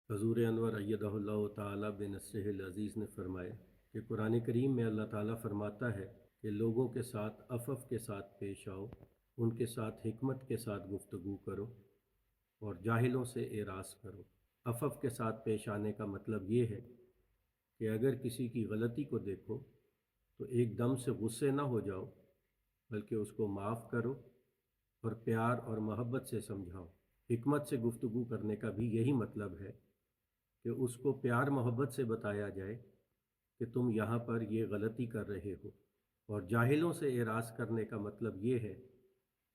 حضور انور ایدہ تعالی بنصرہ العزیز نے فرمایا کہ قرآن کریم میں اللہ تعالیٰ فرماتا ہے کہ لوگوں کے ساتھ عفو کے ساتھ پیش آؤ، ان کے ساتھ حکمت کے ساتھ گفتگو کرو اور جاہلوں سے اعراض کرو۔ عفو کے ساتھ پیش آنے کا مطلب یہ ہے کہ اگر کسی کی غلطی کو دیکھو تو ایک دم سے غصے نہ ہو جاؤ، بلکہ اس کو معاف کرو اور پیار اور محبت سے سمجھاؤ۔ حکمت سے گفتگو کرنے کا بھی یہی مطلب ہے کہ اس کو پیار محبت سے بتایا جائے کہ تم یہاں پر یہ غلطی کر رہے ہو۔ اور جاہلوں سے اعراض کرنے کا مطلب یہ ہے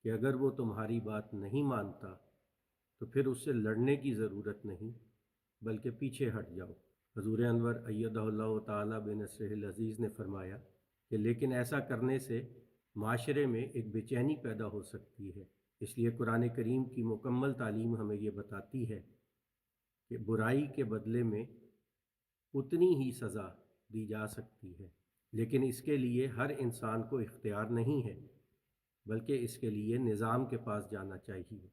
کہ اگر وہ تمہاری بات نہیں مانتا تو پھر اس سے لڑنے کی ضرورت نہیں، بلکہ پیچھے ہٹ جاؤ۔ حضور انور ایدہ اللہ تعالیٰ بنصرہ العزیز نے فرمایا کہ لیکن ایسا کرنے سے معاشرے میں ایک بے چینی پیدا ہو سکتی ہے، اس لیے قرآن کریم کی مکمل تعلیم ہمیں یہ بتاتی ہے کہ برائی کے بدلے میں اتنی ہی سزا دی جا سکتی ہے، لیکن اس کے لیے ہر انسان کو اختیار نہیں ہے، بلکہ اس کے لیے نظام کے پاس جانا چاہیے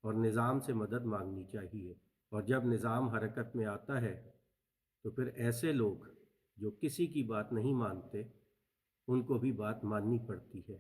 اور نظام سے مدد مانگنی چاہیے۔ اور جب نظام حرکت میں آتا ہے تو پھر ایسے لوگ جو کسی کی بات نہیں مانتے ان کو بھی بات ماننی پڑتی ہے۔